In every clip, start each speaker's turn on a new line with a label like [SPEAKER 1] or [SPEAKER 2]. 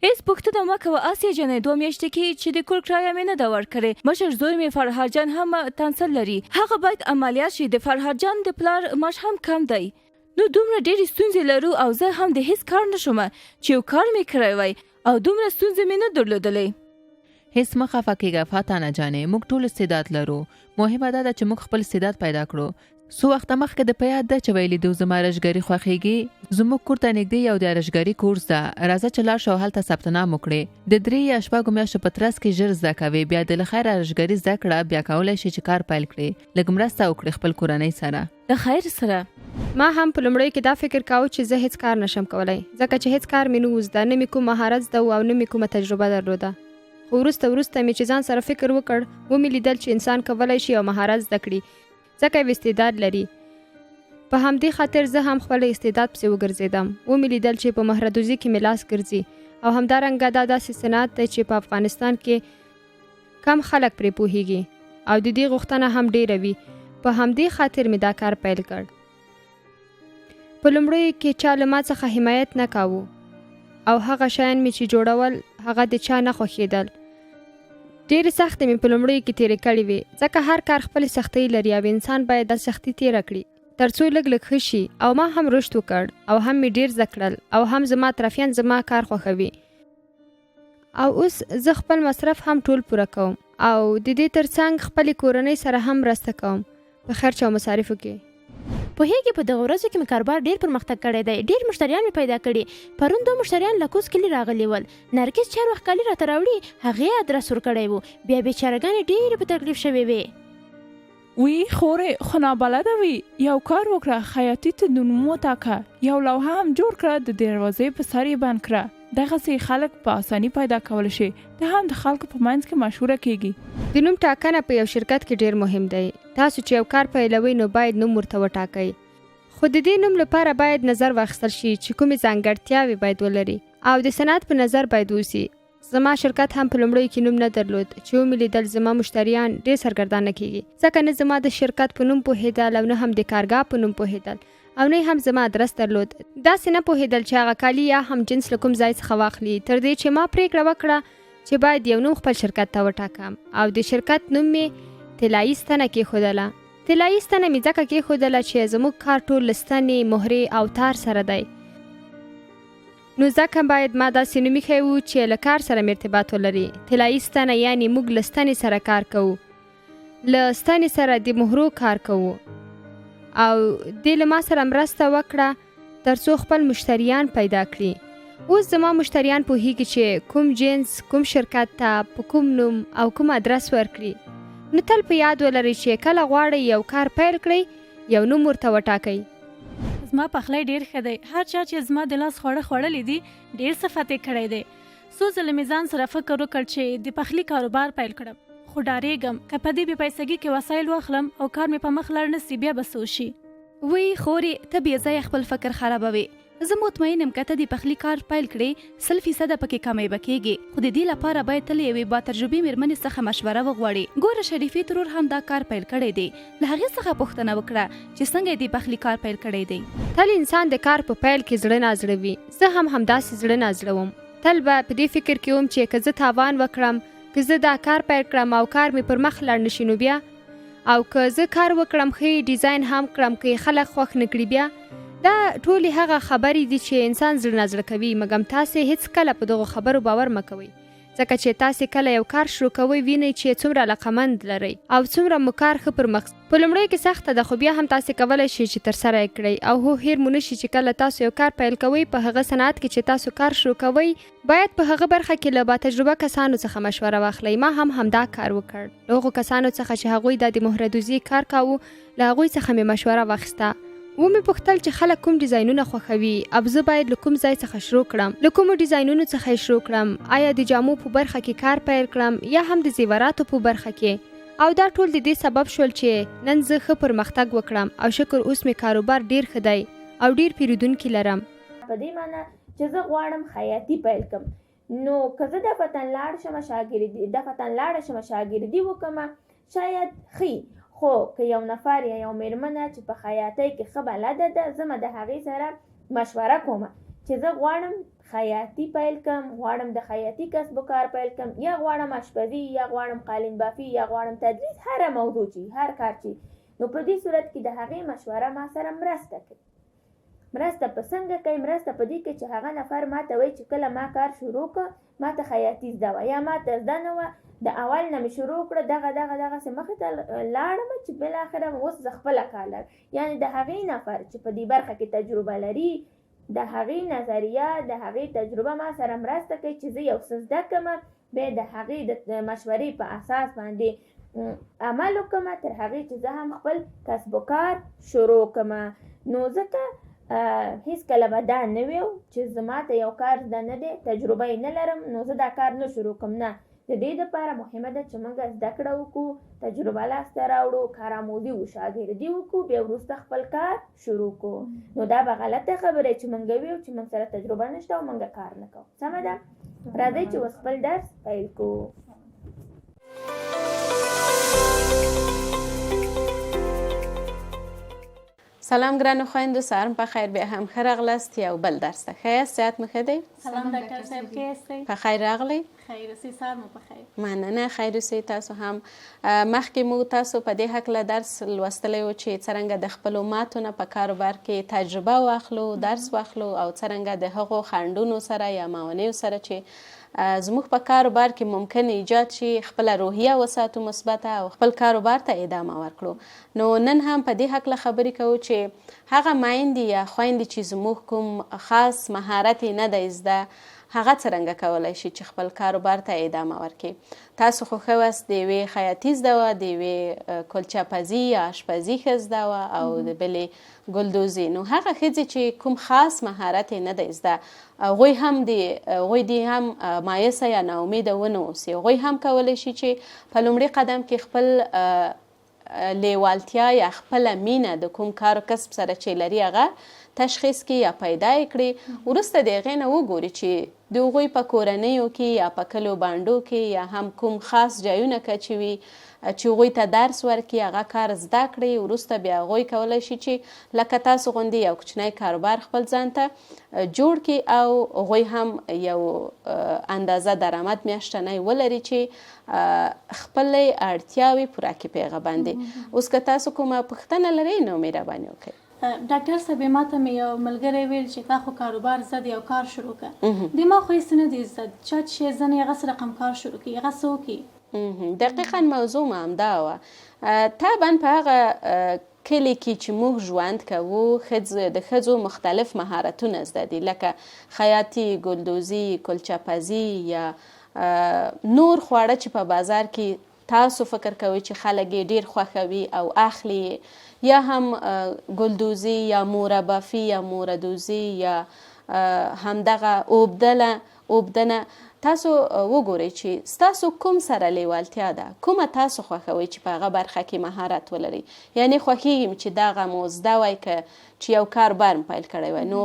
[SPEAKER 1] هیڅ پوښتنه مه کوه آسیا جانې، 2 میاشتې کې چې د کور کرایه مې نه ده ورکړې. مشر زوی مې فرهاد جان هم تنسل لري، هغه باید عملیات شي. د فرهاد جان د پلار معاش هم کم دی. نو دومره ډېرې ستونزې لرو او زه هم د هیڅ کار نشم چې یو کار مې کړی وای او دومره ستونزې مې نه درلودلې.
[SPEAKER 2] هیڅ مه خفه کېږه فاتانه جانې، موږ ټول استعداد لرو. مهمه دا ده چې موږ خپل استعداد پیدا کړو. څو وخته مخکې د په یاد ده چې ویلي دو زما رشګري خوښیږي. زموږ کور ته نږدې یو د رشګري کورس ده، راځه چې لاړ شو هلته ثبت نام وکړې. د 3 یا 4 میاشتو په ترڅ کې ژر زده کوې، بیا د خیر رشګري زده کړه، بیا کولای شي چې کار پیل کړې. لږ مرسته وکړې خپل کورنۍ سره.
[SPEAKER 1] د خیر سره.
[SPEAKER 3] ما هم په لومړی کې دا فکر کاوه چې زه هیڅ کار نشم کولای، ځکه چې هیڅ کار مې نه زده، نه مې کوم مهارت زده او نه مې کومه تجربه درلوده. خو وروسته مې چې ځان سره فکر وکړ، ومې لیدل چې انسان کولای شي یو مهارت زده کړي، ځکه یې استعداد لري. په همدې خاطر زه هم خپل استعداد پسې وګرځېدم. ومې لیدل چې په مهردوزي کې مې لاس ګرځي او همدارنګه دا داسې صنعت دی چې په افغانستان کې کم خلک پرې پوهیږي او د دې غوښتنه هم ډیره وي. په همدې خاطر مې دا کار پیل کړ. په لومړیو کې چا له ما څخه حمایت نه کاوه او هغه شیان مې چې جوړول هغه د چا نه خوښېدل. ډېرې سختۍ مې په لومړیو کې تېرې کړې وې، ځکه هر کار خپلې سختۍ لري او انسان باید دا سختي تېره کړي ترڅو لږ ښه شي. او ما هم رشد وکړ او هم مې ډېر زده کړل او هم زما اطرافیان زما کار خوښوي. او اوس زه خپل مصرف هم ټول پوره کوم او د دې ترڅنګ خپلې کورنۍ سره هم مرسته کوم په خرچ او مصارفو کې.
[SPEAKER 4] پوهیږي په دغه ورځو کې مې کاروبار ډېر پرمختګ کړی دی، ډېر مشتریان مې پیدا کړي. پرون 2 مشتریان له کوز کلي راغلي ول، نرګس چار وخت کالي راته راوړي، هغې ادرس ورکړی و. بیا بیچارهګانې ډېرې په تکلیف شوې وې.
[SPEAKER 5] وی خورې خو نابلده وي، یو کار وکړه، خیاطي تدون وټاکه، یو لوحه هم جوړ کړه، د دروازې په سر یې بند کړه. دغسې خلک په اساني پیدا کولی شي. دا هم د خلکو په منځ کې مشهوره کیږي.
[SPEAKER 3] د نوم ټاکنه په یو شرکت کې ډېر مهم دی. تاسو چې یو کار پیلوئ نو باید نوم ورته وټاکئ، خو د دې نوم لپاره باید نظر واخیستل شي چې کومې ځانګړتیاوې باید ولري او د صنعت په نظر باید ووسي. زما شرکت هم په لومړیو کې نوم نه درلود، چې ومې لیدل زما مشتریان ډېر سرګردانه کیږي، ځکه نه زما د شرکت په نوم پوهېدل او نه هم د کارګاه په نوم پوهېدل او نه هم زما ادرس درلود. داسې نه پوهېدل چې هغه کالي یا هم جنس له کوم ځای څخه واخلي، تر دې چې ما پرېکړه وکړه چې باید یو نوم خپل شرکت ته وټاکم او د شرکت نوم مې طلایي ستنه کېښودله. طلایي ستنه مې ځکه کېښودله چې زموږ کار ټول له ستنې، مهرې او تار سره دی، نو ځکه باید ما داسې نوم ایښی و چې له کار سره مې ارتباط ولري. طلایي ستنه یعنې موږ له ستنې سره کار کوو، له ستنې سره د مهرو کار کوو او دې له ما سره مرسته وکړه ترڅو خپل مشتریان پیدا کړي. اوس زما مشتریان پوهیږي چې کوم جنس کوم شرکت ته په کوم نوم او کوم ادرس ورکړي. نو تل په یاد ولرئ چې کله غواړئ یو کار پیل کړئ یو نوم ورته وټاکئ.
[SPEAKER 4] زما پخلی ډېر ښه دی، هر چا چې زما د لاس خواړه خوړلی دي ډېر صفت یې کړی دی. څو ځله مې ځان سره فکر وکړ چې د پخلي کاروبار پیل کړم، خو ډارېږم که په دې بې پیسګي کې وسایل واخلم او کار مې په مخ لاړ نه سي بیا به څه وشي.
[SPEAKER 1] وی خورې ته بې ځایه خپل فکر خرابوي. زه مطمئن یم که ته د پخلي کار پیل کړې 100% پکې کمی به کېږي، خو د دې لپاره باید تل یوې با تجربې مېرمنې څخه مشوره وغواړې. ګوره شریفي ترور هم دا کار پیل کړی دی، له هغې څخه پوښتنه وکړه چې څنګه یې د پخلي کار پیل کړی دی.
[SPEAKER 3] تل انسان د کار په پیل کې زړه نازړه وي. زه هم همداسې زړه نازړه وم. تل به په دې فکر کې وم چې که زه تاوان وکړم، که زه دا کار پیل کړم او کار مې پر مخ لاړ نشي نو بیا، او که زه کار وکړم ښه ډیزاین هم کړم که خلک خوښ نه کړي بیا. دا ټولې هغه خبرې دي چې انسان زړه نازړه کوي. مګم تاسې هیڅ کله په دغو خبرو باور مه کوئ، ځکه چې تاسې کله یو کار شروع کوئ وینئ چې څومره علاقمند لرئ او څومره مو کار ښه پر مخ. په لومړیو کې سخته ده، خو بیا هم تاسې کولی شئ چې ترسره یې کړئ. او هو هیر مو نشي چې کله تاسو یو کار پیل کوئ په هغه صنعت کې چې تاسو کار شروع کوئ باید په هغه برخه کې له با تجربه کسانو څخه مشوره واخلئ. ما هم همدا کار وکړ. له هغو کسانو څخه چې هغوی د مهردوزي کار کاوه له هغوی څخه مې مشوره واخیسته. ومې پوښتل چې خلک کوم ډیزاینونه خوښوي او زه باید له کوم ځای څخه شروع کړم، له کومو ډیزاینونو څخه یې شروع کړم، آیا د جامو په برخه کې کار پیل کړم یا هم د زیوراتو په برخه کې. او دا ټول د دې سبب شول چې نن زه ښه پرمختګ وکړم او شکر اوس مې کاروبار ډیر ښه دی او ډیر پیرودونکي لرم.
[SPEAKER 6] په دې معنی چې زه غواړم خیاطي پیل کړم، نو که زه د فتن لاړ شم شاګردي وکړم شاید ښه، خو که یو نفر یا یو میرمنه چې په خیاطۍ کې ښه بلده ده زه د هغې سره مشوره کوم چې زه غواړم خیاطي پیل کم، غواړم د خیاطي کسب و کار پیل کم، یا غواړم آشپزي، یا غواړم قالین بافي، یا غواړم تدریس، هر موضوع چې هر کار چې، نو په دې صورت کې د هغې مشوره ما سره مرسته کوي. مرسته په څنګه کوي؟ مرسته په دې کې چې هغه نفر ما ته وایي چې کله ما کار شروع کړ ما ته خیاطي زده وه، یا ما ته زده نه وه، د اول نه مې شروع کړه، دغسې مخې ته لاړم چې بالاخره اوس زه خپله کار لرم. یعنې د هغې نفر چې په دې برخه کې تجربه لري، د هغې نظریه، د هغې تجربه ما سره مرسته کوي چې زه یو څه زده کړم، بیا د هغې د مشورې په اساس باندې عمل وکړم تر هغې چې زه هم خپل کسب و کار شروع کړم. نو ځکه هیڅکله به دا نه وي چې زما ته یو کار زده نه دی، تجربه یې نه لرم، نو زه دا کار نه شروع کړم. نه، د دې دپاره مهمه ده چې موږ زده کړه وکړو، تجربه لاسته راوړو، کارآموزي وشاګردي وکړو، بیا وروسته خپل کار شروع کړو. نو دا به غلطه خبره چې موږ ویو چې موږ سره تجربه نشته او موږ کار نه کوو. سمه ده؟ راځئ چې اوس خپل درس پیل کړو.
[SPEAKER 7] سلام ګرانو خویندو، سهار په خیر، بیا هم ښه راغلاست یو بل درس ته. ښه یاست؟ صحت مو ښه دی؟
[SPEAKER 4] سلام ډاکټر صاحب، ښه یاستئ؟
[SPEAKER 7] په خیر راغلی؟
[SPEAKER 4] خیر اوسئ، سهار مو په خیر.
[SPEAKER 7] مننه، خیر اوسئ تاسو هم. مخکې موږ تاسو په دې هکله درس لوستلی و چې څرنګه د خپلو ماتو نه په کاروبار کې تجربه واخلو، درس واخلو، او څرنګه د هغو خنډونو سره یا موانعو سره چې زموږ په کاروبار کې ممکن ایجاد شي خپله روحیه وساتو مثبته او خپل کاروبار ته ادامه ورکړو. نو نن هم په دې هکله خبرې کوو چې هغه میندې یا خویندې چې زموږ کوم خاص مهارت یې نه دی زده، هغه څرنګه کولی شي چې خپل کاروبار ته ادامه ورکړي. تاسو خو ښه واست د یوې خیاطي زده وه، د یوې کلچه‌پزي یا آشپزي ښه زده وه، او د بلې ګلدوزي. نو هغه ښځې چې کوم خاص مهارت یې نه دی زده، هغوی دې هم مایوسه یا ناامیده ونه اوسي. هغوی هم کولی شي چې په لومړي قدم کې خپل لیوالتیا یا خپله مینه د کوم کار و کسب سره چې لري هغه تشخیص کړي یا پیدا یې کړي. وروسته د هغې نه وګوري چې د هغوی په کورنیو کې یا په کلیو بانډو کې یا هم کوم خاص جایونه که چې وي چې هغوی ته درس ورکړي، هغه کار زده کړي. وروسته بیا هغوی کولی شي چې لکه تاسو غوندې یو کوچنی کاروبار خپل ځان ته جوړ کړي او هغوی هم یو اندازه درآمد میاشتنی ولري چې خپلې اړتیاوې پوره کړي په هغه باندې. اوس که تاسو کومه پوښتنه لرئ نو مهرباني وکړئ.
[SPEAKER 4] ډاکټر صاحب، ما ته مې یو ملګری ویل چې تا خو کاروبار زده یو کار شروع کړه. د ما خو هېڅ نه دی زده، چا چې زه نه هغه سره رقم کار شروع کړي، هغه څه وکړي؟
[SPEAKER 7] دقیقا موضوع ما همدا وه. طبعا په هغه کلی کې چې موږ ژوند کوو د ښځو مختلف مهارتونه زده دي، لکه خیاطي، ګلدوزي، کلچه‌پزي یا نور خواړه چې په بازار کې تاسو فکر کوئ چې خلک یې ډېر خوښوي او اخلي، یا هم ګلدوزي یا موره بافي یا موره دوزي یا همدغه اوبدنه. تاسو وګورئ چې ستاسو کوم سره لیوالتیا ده، کومه تاسو خوښوئ چې په هغه برخه کې مهارت ولرئ. یعنی خوښیږم چې دغه مو زده وای که چې یو کاروبار م پیل کړی وای. نو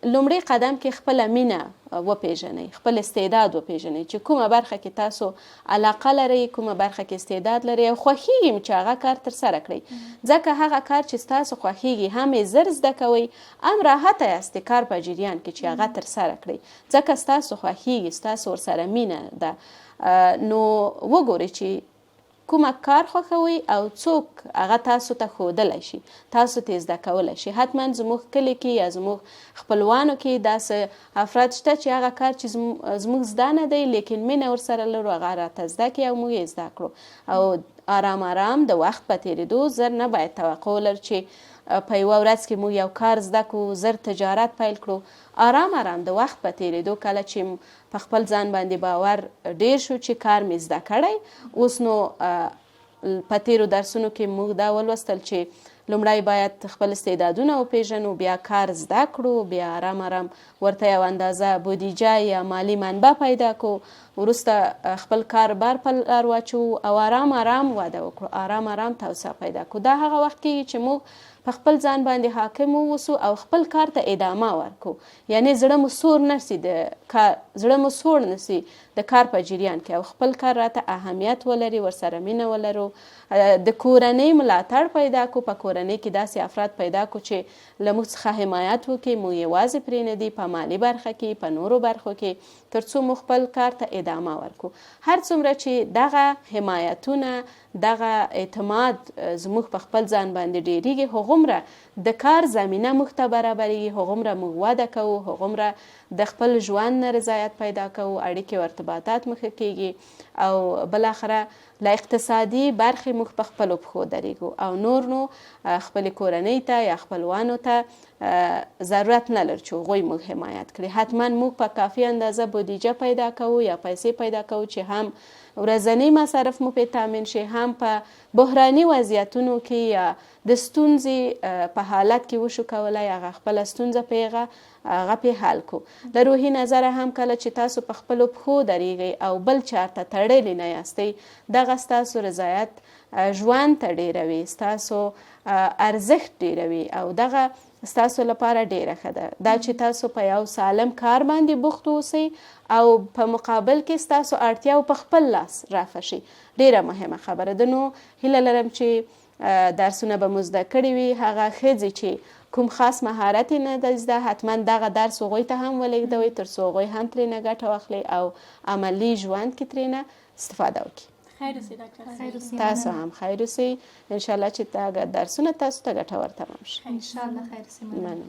[SPEAKER 7] لومړی قدم کې خپله مینه وپیژنئ، خپل استعداد وپیژنئ چې کومه برخه کې تاسو علاقه لرئ، کومه برخه کې استعداد لرئ او خوښیږم چې هغه کار ترسره کړئ. ځکه هغه کار چې ستاسو خوښیږي هم یې زر زده کوئ، هم راحته یاست کار په جریان کې چې هغه ترسره کړئ، ځکه ستاسو خوښیږي، ستاسو ورسره مینه ده. نو وګورئ چې کومه کار خوښوئ او څوک هغه تاسو ته ښودلی شي، تاسو ته زده کولی شي. حتما زموږ کلي کې یا زموږ خپلوانو کې داسې افراد شته چې هغه کار چې زموږ زده نه دی لیکن مینه ورسره لرو، هغه راته زده کړي او موږ یې زده کړو. او آرام آرام د وخت په تېرېدو زر نه باید توقع ولرو چې په یوه ورځ کې موږ یو کار زده کړو، زر تجارت پیل کړو. آرام آرام د وخت په تېرېدو کله چې په خپل ځان باندې باور ډېر شو چې کار مې زده کړی، اوس نو په تېرو درسونو کې موږ دا ولوستل چې لومړی باید خپل استعدادونه وپیژنو، بیا کار زده کړو، بیا آرام آرام ورته یو اندازه بودیجه یا مالی منبع پیدا کړو، وروسته خپل کاروبار په لار واچو او آرام آرام وده وکړو، آرام آرام توسعه پیدا کړو. دا هغه وخت کېږي چې موږ په خپل ځان باندې حاکم واوسو او خپل کار ته ادامه ورکو. یعنی زړه مو سوړ نسی د کار په جریان کې او خپل کار راته اهمیت ولري، ورسره مینه ولرو. د کورنۍ ملاتړ پیدا کو، په کورنۍ کې داسې افراد پیدا کو چې له موږ څخه حمایت وکړي، مو یوازې پرې نه دي، په مالي برخه کې، په نورو برخو کې، تر څو مو خپل کار ته ادامه ورکو. هر څومره چې دغه حمایتونه، دغه اعتماد زموږ په خپل ځان باندې ډیریږي، هغومره د کار زمینه موږ ته برابریږي، هغومره موږ وده کوو، هغومره د خپل ژوند نه رضایت پیدا کوو، اړیکې او ارتباطات مخه کیږي او بالاخره له اقتصادي برخې موږ په خپلو پښو درېږو او نور نو خپلې کورنۍ ته یا خپلوانو ته ضرورت نه لري چې هغوی موږ حمایت کړي. حتما موږ په کافي اندازه بودیجه پیدا کوو یا پیسې پیدا کوو چې هم ورځنی مصارف مو پې تامین شي، هم په بحراني وضعیتونو کې یا د ستونزې په حالت کې وشو کولی هغه خپله ستونزه هغه پې حل کو. له روحي نظره هم کله چې تاسو په خپلو پښو درېږئ او بل چاته تړلې نه یاستئ، دغه ستاسو رضایت ژوند ته ډیروي، ستاسو ارزښت ډیروي او دغه ستاسو لپاره ډیره ښه ده. دا چې تاسو په یو سالم کار باندې بوخت اوسئ او په مقابل کې ستاسو اړتیاو په خپل لاس رافع شي، ډیره مهمه خبره ده. نو هیله لرم چې درسونه به مو زده کړي وي. هغه ښځې چې کوم خاص مهارت نه ده زده، حتما دغه درس هغوی ته هم ولېږدوئ تر څو هغوی هم ترېنه ګټه واخلي او عملي ژوند کې ترېنه استفاده وکړي. تاسو هم خیر اوسئ. انشاءالله چې دغه درسونه تاسو ته ګټور تمام شي.
[SPEAKER 8] انشاءالله خیر اوسئ.
[SPEAKER 7] مننه.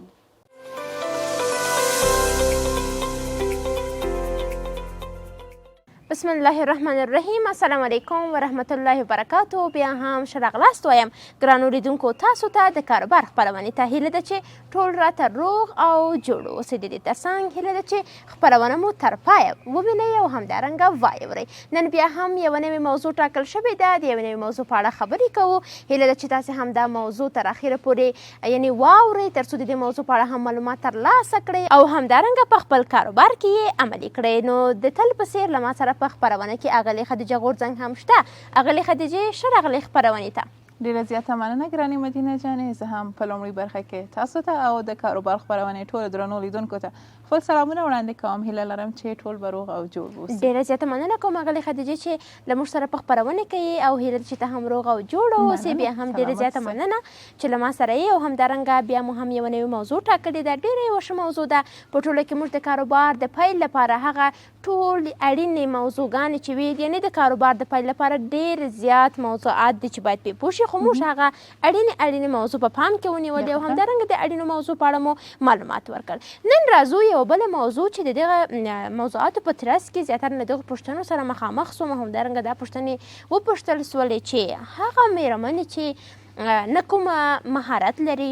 [SPEAKER 9] بسم الله الرحمن الرحیم. السلام علیکم ورحمت الله وبرکاتو. بیا هم ښه راغلاست وایم ګرانو لیدونکو تاسو ته د کاروبار خپرونې ته. هیله ده چې ټول راته روغ او جوړ اوسئ. د دې ترڅنګ هیله ده چې خپرونه مو تر پایه ووینئ او همدارنګه واورئ. نن بیا هم یوه نوې موضوع ټاکل شوې ده. د یوې نوې موضوع په اړه خبرې کوو. هیله ده چې تاسې هم دا موضوع تر اخره پورې یعنې واورئ تر څو د دې موضوع په اړه هم معلومات ترلاسه کړئ او همدارنګه په خپل کاروبار کې یې عملي کړئ. نو د تل په څېر له ما سره په خپرونه کې اغلې خدیجه غورځنګ هم شته. اغلې خدیجې ښه راغلې خپرونې ته.
[SPEAKER 5] ډیره زیاته مننه ګرانې مدینه جانې. زه هم په لومړۍ برخه کې تاسو ته او د کاروبار خپرونې ټولو درنو لیدونکو ته خپل سلامونه وړاندې کوم. هیله لرم چې ټول به روغ او جوړ اوسئ.
[SPEAKER 9] ډیره زیاته مننه کوم اغلې خدیجې چې له موږ سره په خپرونه کې یې او هیله چې ته هم روغ او جوړ اوسې. بیا هم ډیره زیاته مننه چې له ما سره یې او همدارنګه بیا مو هم یوه نوې موضوع ټاکلې ده. ډیره یوه ښه موضوع ده. په ټوله کې موږ د کاروبار د پیل لپاره هغه ټول اړینې موضوعګانې چې وي، یعنې د کاروبار د پیل لپاره ډېر زیات موضوعات دي چې باید پرې پوه شي، خو موږ هغه اړینې موضوع په پام کې ونیولې او همدارنګه د اړینو موضوع په اړه مو معلومات ورکړل. نن راځو یوه بله موضوع چې د دغه موضوعاتو په ترڅ کې زیاتره له دغو پوښتنو سره مخامخ سوم او همدارنګه دا پوښتنې وپوښتل سولې چې هغه مېرمنې چې نه کومه مهارت لري،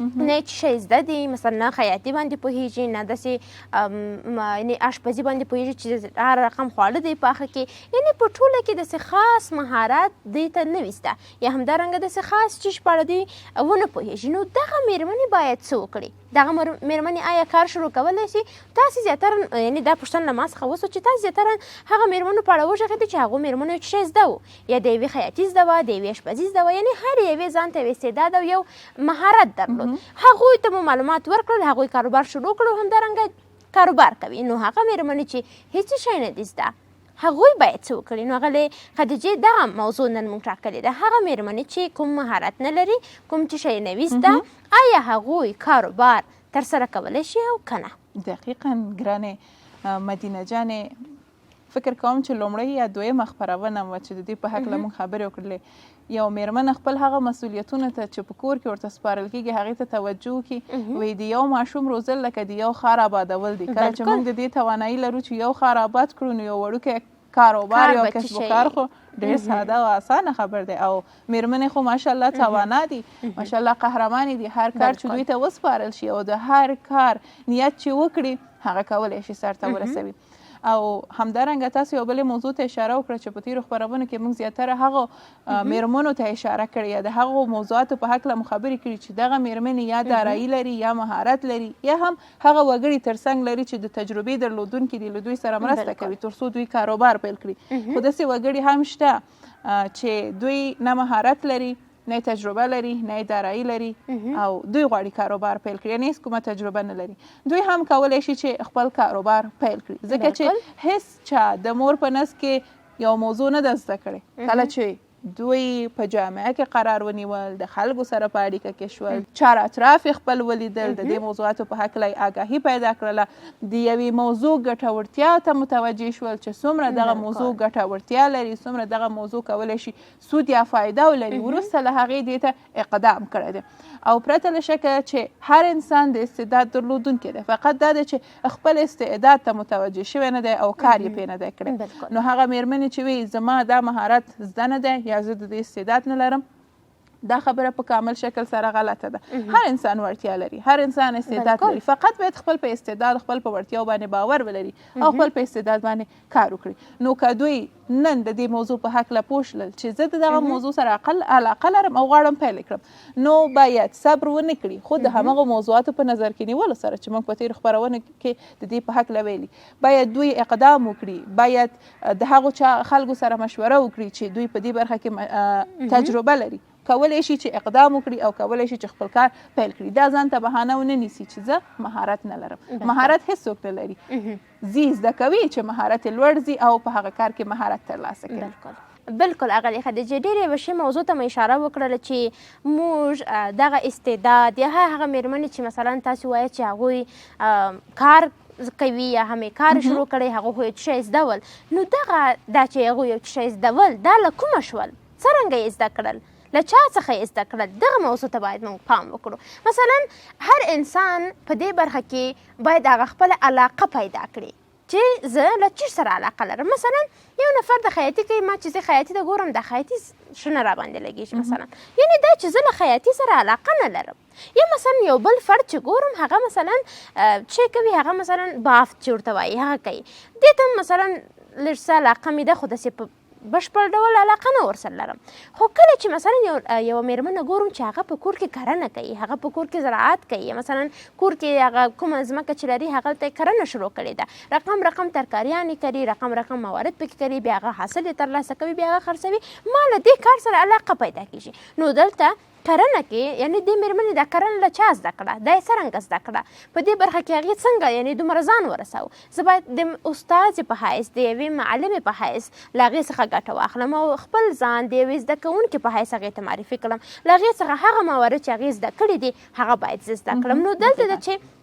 [SPEAKER 9] نه چې شی زده دي، مثلا نه خیاطي باندې پوهېږي، نه داسې یعنې اشپزي باندې پوهېږي چې هر رقم خواړه دی پاخه کې، یعنې په ټوله کې داسې خاص مهارت دوی ته نه وي زده یا همدارنګه داسې خاص چیز په اړه دوی ونه پوهېږي. نو دغه مېرمنې باید څه وکړي؟ دغه مېرمنې آیا کار شروع کولی شي؟ تاسې زیاتره یعنې دا پوښتنه له ما څخه وسوه چې تاسې زیاتره هغه مېرمنو په اړه وغږېدئ چې هغو مېرمنو یو شی زده و، یا د یوې خیاطي زده وه، د یوې اشپزي زده وه، یعنې هر یوې ځان ته یو استعداد او یو مهارت درلود. هغوی ته مو معلومات ورکړل، هغوی کاروبار شروع کړو، همدارنګه کاروبار کوي. نو هغه مېرمنې چې هېڅ شی نه دي زده، هغوی باید څه وکړي؟ نو هغه خدیجې دغه موضوع نن موږ ټاکلې ده. هغه مېرمنې چې کوم مهارت نه لري، کوم چې شی نه وي زده، آیا هغوی کاروبار ترسره کولی شي او که نه؟
[SPEAKER 5] دقیقا ګرانې مدینه جانې، فکر کوم چې لومړی یا دویمه خپرونه وه چې د دې په هکله موږ خبرې وکړلې. یو مېرمن خپل هغه مسؤلیتونه ته چې په کور کې ورته سپارل کېږي هغې ته توجه وکړي. وایي د یو ماشوم روزل لکه د یو ښار آبادول دي. کله چې موږ د دې توانایي لرو چې یو ښار آباد کړو، نو یو وړوکی کاروبار یا کسب و کار خو ډېر ساده او اسانه خبر دی. او مېرمنې خو ماشاءالله توانا دي، ماشاءالله قهرمانې دي. هر کار چې دوی ته وسپارل شي او د هر کار نیت چې وکړي هغه کولی شي سر ته ورسوي. او همدارنګه تاسو یو بلې موضوع ته اشاره وکړه چې په تېرو خپرونو کې موږ زیاتره هغو مېرمنو ته اشاره کړې یا د هغو موضوعاتو په هکله مو خبرې کړي چې دغه مېرمنې یا دارایي لري یا مهارت لري یا هم هغه وګړي ترڅنګ لري چې د تجربې درلودونکي دي، له دوی سره مرسته کوي تر څو دوی کاروبار پیل کړي. خو داسې وګړي هم شته چې دوی نه مهارت لري،
[SPEAKER 8] نه تجربه لري نه دارایی لري او دوی غواړي کاروبار پیل کړي یعنی هیڅ کومه تجربه نه لري دوی هم کولی شي چې خپل کاروبار پیل کړي ځکه چې هیڅ چا د مور په نس کې یو موضوع نه ده زده کړې کله چې دوی په جامعه کې قرار ونیول د خلکو سره په اړیکه کې شول چار اطراف خپل ولیدل د دې موضوعاتو په هکله آګاهي پیدا کړله د یوې موضوع ګټورتیا ته متوجه شول چې څومره دغه موضوع ګټورتیا لري څومره دغه موضوع کولی شي سود یا فایده ولري وروسته له هغې دې ته اقدام کړی دی او پرته له شکه چې هر انسان د استعداد درلودونکی دی فقط دا دی چې خپل استعداد ته متوجه شوی نه دی او کار یې پرې نه دی کړی نو هغه میرمنې چې وي زما دا مهارت زده نه دی یا زه د دې استعداد نه لرم دا خبره په کامل شکل سره غلطه ده هر انسان وړتیا لري هر انسان استعداد لري فقط باید خپل په استعداد خپل په وړتیاو باندې باور ولري او خپل په استعداد باندې کار وکړي نو که دوی نن د دې موضوع په هکله پوه شول چې زه د دغه موضوع سره علاقه لرم او غواړم پیل کړم نو باید صبر ونه کړي خو د همغه موضوعاتو په نظر کې نیولو سره چې موږ په تېرو خپرونو کې د دې په هکله ویلي باید دوی اقدام وکړي باید د هغو خلکو سره مشوره وکړي چې دوی په دې برخه کې تجربه لري کولی شي چې اقدام وکړي او کولی شي چې خپل کار پیل کړي دا ځان ته بهانه ونه نیسي چې زه مهارت نه لرم مهارت هیڅوک نه لري زی زده کوي چې مهارت یې لوړ ځي او په هغه کار کې مهارت ترلاسه کوي
[SPEAKER 9] بالکل اغلی خدیجه ډېرې وشي موضوع ته مې اشاره وکړله چې موږ دغه استعداد یا هغه میرمنې چې مثلا تاسو وایئ چې هغوی کار کوي یا همې کار شروع کړی هغوی یو شی زده ول نو دغه دا چې هغوی یو شی زده ول دا له کومه شول څرنګه یې زده کړل له چا څخه یې زده کړل دغه موضوع ته باید موږ پام وکړو مثلا هر انسان په دې برخه کې باید هغه خپله علاقه پیدا کړي چې زه له چیز سره علاقه لرم مثلا یو نفر د خیاطي کوي ما چې زه خیاطي ته ګورم د خیاطي شنه راباندې لګېږي مثلا یعنی دا چې زه له خیاطي سره علاقه نه لرم یا مثلا یو بل فرد چې ګورم هغه مثلا چې کوي هغه مثلا بافت چې ورته وایي هغه کوي دې ته مثلا لږ څه علاقه مې ده خو داسې په بشپړ ډول علاقه نه ورسره لرم خو کله چې مثلا یو میرمنه ګورم چې هغه په کور کې کرنه کوي هغه په کور کې زراعت کوي مثلا کور کې هغه کومه ځمکه چې لري هغه ته کرنه شروع کړې ده رقم ترکاریانې کوي رقم موارد پکې کوي بیا هغه حاصل یې ترلاسه کوي بیا هغه خرڅوي ما له دې کار سره علاقه پیدا کېږي نو دلته کرنه کې یعنی د میرمنې د کرنه له چا زده کړه دا یې څرنګه زده کړه په دې برخه کې هغې څنګه یعنی دومره ځان ورسوه زه باید د استاد په حیث د یوې معلمې په حیث له هغې څخه ګټه واخلم او خپل ځان د یوې زده کوونکې په حیث هغې ته معرفي کړم له هغې څخه هغه موارد چې هغې زده کړي دي هغه باید زه زده کړم نو دلته ده چې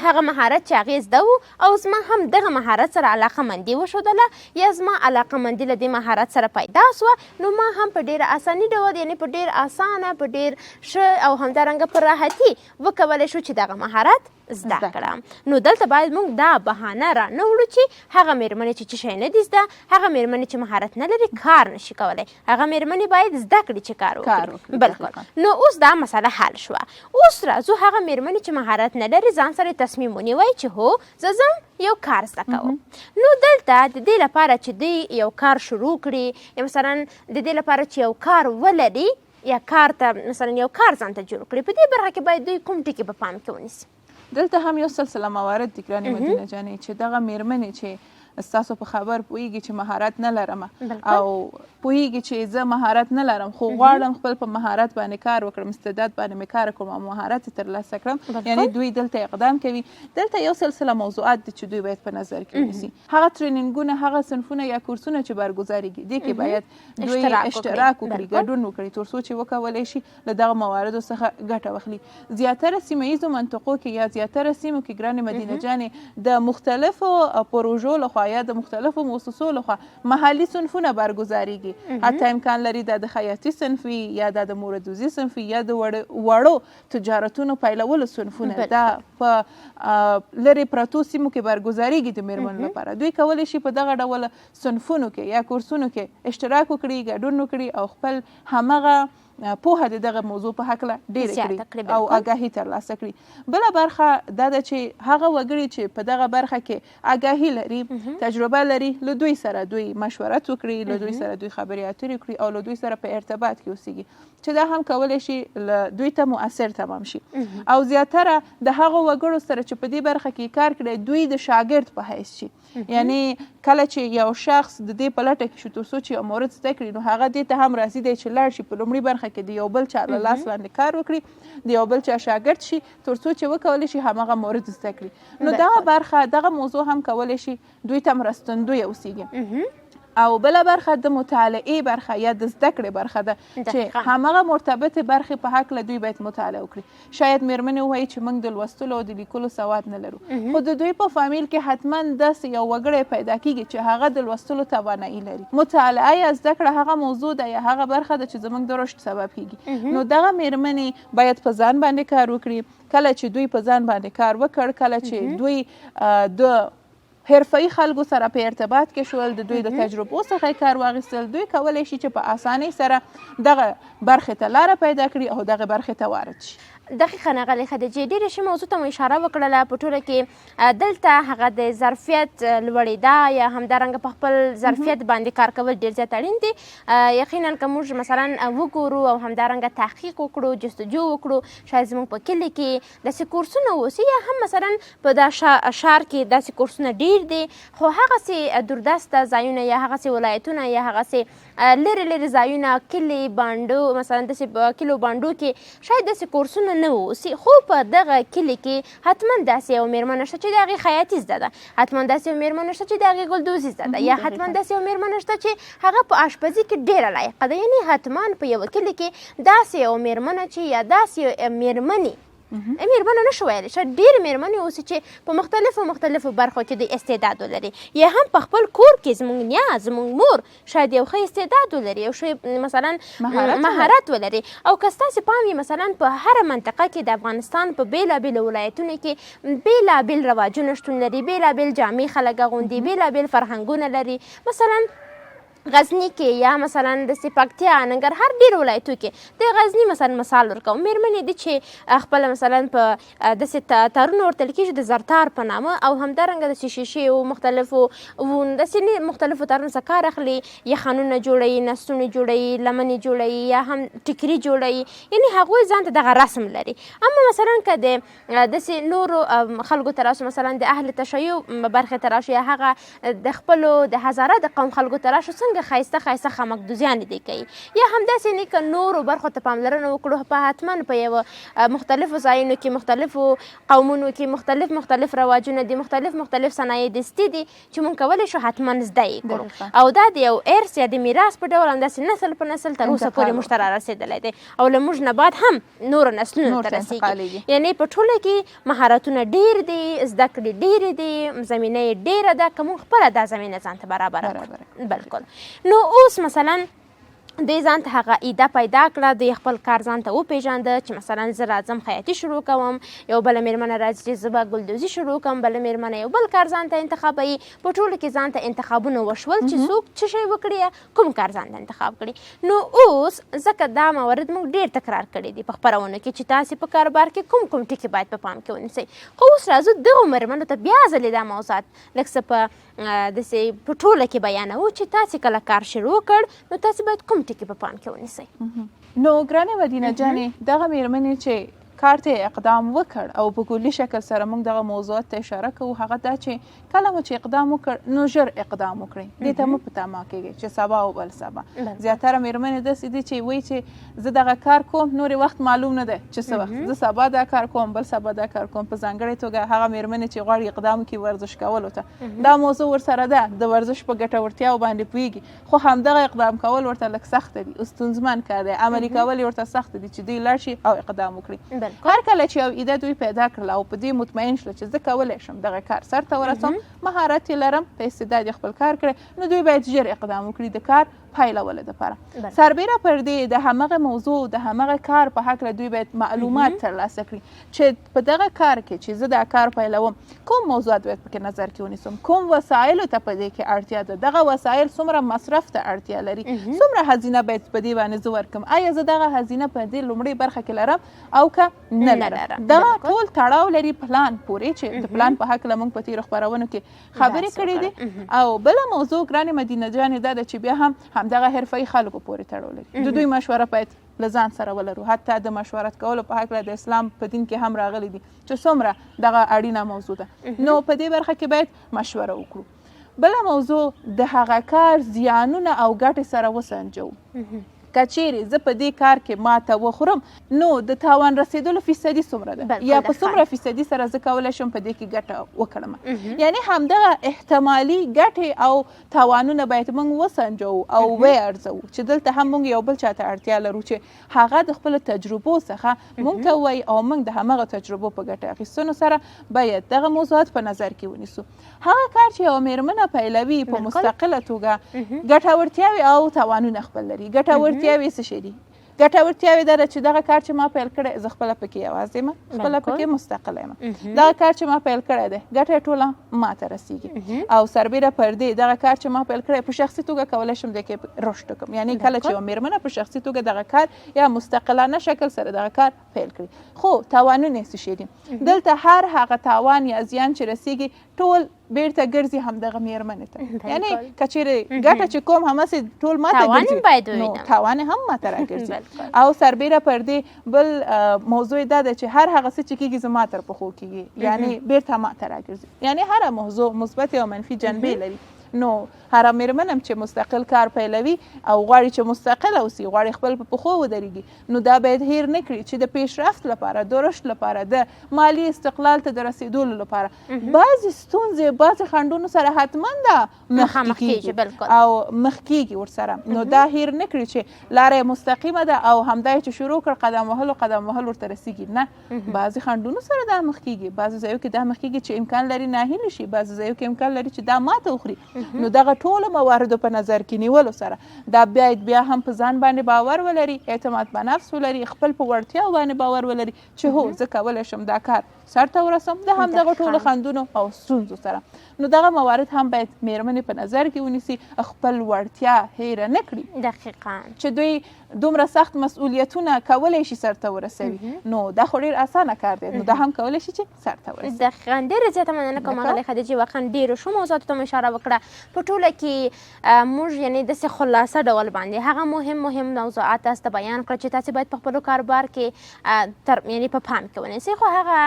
[SPEAKER 9] هغه مهارت چې هغې زده و او زما هم دغه مهارت سره علاقه مندي وښودله یا زما علاقه مندي له دې مهارت سره پیدا سوه نو ما هم په ډېره اساني ډول یعنې په ډېر اسانه په ډېر ښه او همدارنګه په راحتي وکولی شو چې دغه مهارت زده کړه نو دلته باید موږ دا بهانه را نه وړو چې هغه میرمنې چې شی نه دي زده هغه میرمنې چې مهارت نه لري کار نشي کولی هغه میرمنې باید زده کړي چې کار وکړي بالکل نو اوس دا مسله حل شوه اوس راځو هغه میرمنې چې مهارت نه لري ځان سره تصمیم ونیوی چې هو زه ځم یو کار زده کوم نو دلته د دې لپاره چې دوی یو کار شروع کړي یا مثلا د دې لپاره چې یو کار ولري یا کار ته مثلا یو کار ځان ته جوړ کړي په دې برخه کې باید دوی کوم ټکي په پام کې ونیسي
[SPEAKER 8] دلته هم یو سلسله موارد دي ګرانې مدینه جانې چې دغه میرمنې چې ستاسو په خبر پوهیږي چې مهارت نه لرم او پوهیږي چې زه مهارت نه لرم خو غواړم خپل په مهارت باندې کار وکړم استعداد باندې مې کار کوم او مهارت یې ترلاسه کړم یعنی دوی دلته اقدام کوي دلته یو سلسله موضوعات دي چې دوی باید په نظر کې ونیسي هغه ټرینینګونه هغه صنفونه یا کورسونه چې برګزارېږي دې کې باید دوی اشتراک وکړي ګډون وکړي تر څو چې وکولی شي له دغه مواردو څخه ګټه واخلي زیاتره سیمه ییزو منطقو کې یا زیاتره سیمو کې ګرانې مدینه جانې د مختلفو پروژو لخوا یا د مختلفو مؤسسو لخوا محلي صنفونه برګزارېږي حتی امکان لري دا د خیاطي صنف وي یا دا د موردوزي صنف وي یا د وړو تجارتونو پیلولو صنفونه دا په لرې پرتو سیمو کې برګزارېږي د میرمنو لپاره دوی کولی شي په دغه ډول صنفونو کې یا کورسونو کې اشتراک وکړي ګډون وکړي او خپل همغه پوهه د دغه موضوع په هکله ډېره کړي او آګاهي ترلاسه کړي بله برخه دا ده چې هغه وګړي چې په دغه برخه کې آګاهي لري تجربه لري له دوی سره دوی مشورت وکړي له دوی سره دوی خبرې اترې وکړي او له دوی سره په ارتباط کې اوسیږي چې دا هم کولی شي له دوی ته مؤثر تمام شي او زیاتره د هغو وګړو سره چې په دې برخه کې کار کړی دوی د شاګرد په حیث شي یعنی کله چې یو شخص د دې په لټه کې شو تر څو چې یو مورد زده کړي نو هغه دې ته هم راضي دی چې لاړ شي په لومړي برخه برخه کې د یو بل چا له لاس باندې کار وکړي، د یو بل چا شاګرد شي، تر څو چې وکولی شي همغه مورد زده کړي. نو دغه برخه دغه موضوع هم کولی شي دوی ته مرستندوی اوسیږي. او بله برخه د مطالعې برخه یا د زده کړې برخه ده چې همغه مرتبط برخې په هکله دوی باید مطالعه وکړي. شاید میرمنې ووایي چې موږ د لوستلو او د لیکلو سواد نه لرو، خو د دوی په فامیل کې حتما داسې یو وګړی پیدا کیږي چې هغه د لوستلو توانایي لري. مطالعه یا زده کړه هغه موضوع ده یا هغه برخه ده چې زموږ د رشد سبب کیږي. نو دغه میرمنې باید په ځان باندې کار وکړي. کله چې دوی په ځان باندې کار وکړ، کله چې دوی د حرفه‌ای خلکو سره په ارتباط کې شول، د دوی د تجربو څخه کار واخیستل، دوی کولی شي چې په اسانۍ سره دغه برخې ته لاره پیدا کړي او دغه برخې ته وارد شي.
[SPEAKER 9] دقیقه نغلی خدیجې ډېرې ښې موضوع ته مو اشاره وکړله. په ټوله کې دلته هغه د ظرفیت لوړېدا یا همدارنګه په خپل ظرفیت باندې کار کول ډېر زیات اړین دي. یقینا که موږ مثلا وګورو او همدارنګه تحقیق وکړو، جستجو وکړو، شاید زموږ په کلي کې داسې کورسونه اوسي یا هم مثلا په دا ښار کې داسې کورسونه ډېر دي، خو هغسې دوردسته ځایونه یا هغسې ولایتونه یا هغسې لرې لرې ځایونه، کلي بانډو مثلا داسې کلو بانډو کې شاید داسې کورسونه نه اوسي، خو په دغه کلي کې حتما داسې یو میرمن شته چې د هغې خیاطي زده ده، حتما داسې یو میرمن شته چې د هغې ګلدوزي زده ده، یا حتما داسې یو میرمن شته چې هغه په اشپزي کې ډېره لایقه ده. یعنې حتما په یوه کلي کې داسې یو میرمنه چې یا داسې میرمنې میرمنه نشو ویلی، شاید ډېرې میرمنې اوسي چې په مختلفو برخو کې د استعداد ولري، یا هم په خپل کور کې زموږ نیا زموږ مور شاید یو ښه استعداد ولري، یو ښه مثلا مهارت ولري. او که ستاسې پام وي مثلا په هره منطقه کې د افغانستان په بېلابېلو ولایتونو کې بېلابېل رواجونه شتون لري، بېلابېل جامې خلک اغوندي، بېلابېل فرهنګونه لري. مثلا غزنی کې یا مثلا د پکتیا، ننګرهار ډېرو ولایتو کې د غزني مثلا مثال ورکوم، میرمنې دي چې خپله مثلا په داسې تارونه ورته کېږي د زرتار په نامه، او همدارنګه داسې شیشې او مختلفو داسې مختلفو تارونو څخه کار اخلي، یخنونه جوړوي، نستونه جوړوي، لمنې جوړوي، یا هم ټیکري جوړوي. یعنې هغوی ځان ته دغه رسم لري. اما مثلا که د داسې نورو خلکو ته راشو، مثلا د اهل تشیع برخې ته راشو، یا هغه د خپلو د هزاره د قوم خلکو ته راشو، څنګه ښایسته خامکدوزیانې دي کوي. یا همداسې نه که نورو برخو ته پاملرنه وکړو، په حتما په یوه مختلفو ځایونو کې، مختلفو قومونو کې مختلف رواجونه دي، مختلف صنایع دستي دي چې موږ کولی شو حتما زده یې کړو. او دا د یو ارث یا د میراث په ډول همداسې نسل په نسل تر اوسه پورې موږ ته رارسېدلی دی، او له موږ نه بعد هم نورو نسلونو ته رسېږي. یعنې په ټوله کې مهارتونه ډېر دي، زده کړې ډېرې دي، زمینه یې ډېره ده، که موږ خپله دا زمینه ځان ته برابره کړو. بلکل. نو اوس مثلا دوی ځان ته هغه ایده پیدا کړه، دوی خپل کار ځان ته وپېژانده چې مثلا زه راځم خیاطي شروع کوم، یو بله میرمنه راځي چې زه به ګلدوزي شروع کوم، بله میرمنه یو بل کار ځان ته انتخابوي. په ټولو کې ځان ته انتخابونه وشول چې څوک څه شی وکړي یا کوم کار ځان ته انتخاب کړي. نو اوس ځکه دا موارد موږ ډېر تکرار کړي دي په خپرونو کې چې تاسې په کاروبار کې کوم ټکي باید په پام کې ونیسئ. خو اوس راځو دغو میرمنو ته بیا ځلې دا موضوعات لږ څه په داسې په ټوله کې بیانوو چې تاسې کله کار شروع کړ نو تاسې باید کوم ټکي په پام کې ونیسئ.
[SPEAKER 8] نو ګرانې مدینه جانې، دغه میرمنې چې کار ته اقدام وکړ او په کلي شکل سره موږ دغه موضوعات ته اشاره کوو، هغه دا چې کله مو چې اقدام وکړ نو ژر اقدام وکړئ، دې ته مو په تمه کېږئ چې سبا او بل سبا. زیاتره میرمنې داسې دي چې وایي چې زه دغه کار کوم، نورې وخت معلوم نه دی چې څه وخت، زه سبا دا کار کوم، بل سبا دا کار کوم. په ځانګړې توګه هغه میرمنې چې غواړي اقدام وکړي ورزش کولو ته، دا موضوع ورسره ده، د ورزش په ګټورتیاو باندې پوهېږي، خو همدغه اقدام کول ورته لږ سخته دي، ستونزمن کار دی، عملي کول یې ورته سخته دي چې دوی لاړ شي او اقدام وکړي. هر کله چې یو ایده دوی پیدا کړله او په دې مطمئن شله چې زه کولی شم دغه کار سرته ورسوم، مهارت یې لرم، په استعداد یې خپل کار کړی، نو دوی باید ژر اقدام وکړي د کار پایلولو دپاره. سربیره پر دې د همغه موضوع د همغه کار په هکله دوی باید معلومات ترلاسه کړي چې په دغه کار کې چې زه دا کار پیلوم کوم موضوعات باید پکې نظر کې ونیسم، کوم وسایلو ته په دې کې اړتیا ده، دغه وسایل څومره مصرف ته اړتیا لري، څومره هزینه باید په دې باندې زه ورکړم، آیا زه دغه هزینه په دې لومړۍ برخه کې لرم او که نه لرم. دغه ټول تړاو لري پلان پورې، چې د پلان په هکله موږ په تېرو خپرونو کې خبرې کړې دي. او بله موضوع ګرانې مدینه جانې دا ده چې بیا هم همدغه حرفه‌ای خلکو پورې تړاو لري. د دوی مشوره باید له ځان سره ولرو، حتی د مشورت کولو په هکله د اسلام په دین کې هم راغلی دي چې څومره دغه اړینه موضوع ده، نو په دې برخه کې باید مشوره وکړو. بله موضوع د هغه کار زیانونه او ګټې سره وسنجو. که چیرې زه په دې کار کې ماته وخورم نو د تاوان رسیدلو فیصدي څومره ده
[SPEAKER 9] بالکل
[SPEAKER 8] یا
[SPEAKER 9] ده،
[SPEAKER 8] په څومره فیصدي سره زه کولی شم په دې کې ګټه وکړم یعنی همدغه احتمالي ګټې او تاوانونه باید موږ وسنجو او وارزو چې دلته هم موږ یو بل چاته اړتیا لرو چې هغه د خپلو تجربو څخه موږ ته ووایي او موږ د همغه تجربو په ګټه اخیستنو سره باید دغه موضوعات په نظر کې ونیسو. هغه کار چې یوه مېرمنه پیلوي په مستقله توګه ګټورتیاوې او تاوانونه خپل لري. ګټورتیاوې څه شی دي؟ ګټورتیاوې دا ده چې دغه کار چې ما پیل کړی زه خپله پکې یوازې یم، خپله پکې مستقله یم. دغه کار چې ما پیل کړی دی ګټه یې ټوله ما ته رسیږي او سربیره پر دې دغه کار چې ما پیل کړی په شخصي توګه کولی شم دی کې رشد وکړم. یعنی کله چې یوه مېرمنه په شخصي توګه دغه کار یا مستقلانه شکل سره دغه کار پیل کړي. خو تاوانونه یې څه شی دي؟ دلته هر هغه تاوان یا زیان چې رسیږي ټول بیرته ګرځي همدغه مېرمنې ته. یعنی که چیرې ګټه چې کوم همسې ټول ما ته ګرځي نو تاوان هم ما ته راګرځي. او سربیره پر دې بل موضوع دا ده چې هر هغه څه چې کېږي زما تر پښو کېږي یعنی بیرته ما ته راګرځي. یعنی هره موضوع مثبت او منفي جنبې لري. نو هره مېرمن هم چې مستقل کار پیلوي او غواړي چې مستقل اوسي، غواړي خپل په پښو ودرېږي، نو دا باید هیر نه کړي چې د پیشرفت لپاره، د رشد لپاره، د مالي استقلال ته د رسیدلو لپاره بعضې ستونزې بعضې خنډونو سره حتما دا مخکې کېږي او مخ کېږي ورسره. نو دا هیر نه کړي چې لاره یې مستقیمه ده او همدا چې شروع کړ قدم وهل ورته رسیږي. نه، بعضې خنډونو سره دا مخ کېږي، بعضې ځایو کې دا مخ کېږي چې امکان لري ناهیلې شي، بعضې ځایو کې امکان لري چې دا ماته وخوري. نو دغه ټولو مواردو په نظر کې نیولو سره دا باید بیا هم په ځان باندې باور ولري، اعتماد په نفس ولري، خپل په وړتیاو باندې باور ولري چې هو زه کولی شم دا کار سرته ورسم د همدغه ټولو خنډونو او ستونزو سره. نو دغه موارد هم باید مېرمنې په نظر کې ونیسي، خپل وړتیا هیره نه کړي.
[SPEAKER 9] دقیقاً
[SPEAKER 8] چې دوی دومره سخت مسئولیتونه کولی شي سرته ورسوي نو دا خو ډېر اسانه کار دی، نو دا هم کولی شي چې سرته ورسوي.
[SPEAKER 9] دقیقاً ډېره زیاته مننه کوم اغلې خدیجې، واقعا ډېرو ښو موضوعاتو ته مو اشاره وکړه. په ټوله کې موږ یعنې داسې خلاصه ډول باندې هغه مهم موضوعات تاسو ته بیان کړه چې تاسې باید په خپلو کاروبار کې یعنې په پام کې ونیسئ. خو هغه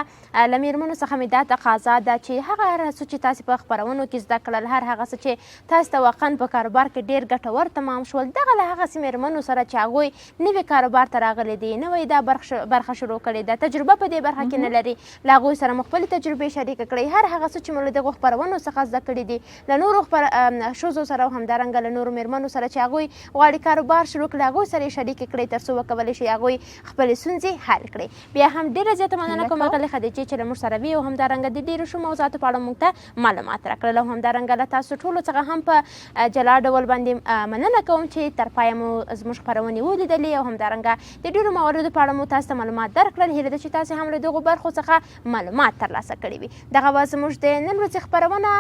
[SPEAKER 9] له مېرمنو څخه مې دا تقاضا ده چې هغه هر څه چې تاسې په خپرونو کې زده کړل، هر هغه څه چې تاسو ته واقعا په کاروبار کې ډېر ګټور تمام شول، دغه له هغسې مېرمنو سره چې هغوی نوي کاروبار ته راغلي دي، نوی دا برخه شروع کړې ده، تجربه په دې برخه کې نه لري، له هغوی سره مو خپلې تجربې شریکه کړئ. هر هغه څه چې مو له دغو خپرونو څخه زده کړي دي، له نورو ښځو سره او همدارنګه له نورو مېرمنو سره چې هغوی غواړي کاروبار شروع کړي، هغوی سره یې شریکې کړئ تر څو وکولی شي هغوی خپلې ستونزې حل کړي. بیا هم ډېره زیاته مننه کوم اغلې خدیجې چې له موږ سره وي او همدارنګه د ډېرو ښو موضوعاتو په اړه موږ ته معلومات راکړل. او همدارنګه له تاسو ټولو څخه هم په جلا ډول باندې مننه کوم چې تر پایه مو زموږ خپرونې ولیدلې او همدارنګه د ډېرو مواردو په اړه مو تاسو ته معلومات درکړل. هیله ده چې تاسې هم له دغو برخو څخه معلومات ترلاسه کړي وي. دغه وه زموږ د نن ورځې خپرونه.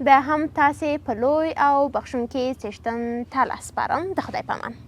[SPEAKER 9] بیا هم تاسې په لوی او بخښونکي څښتن تعالی سپارم. د خدای په امان.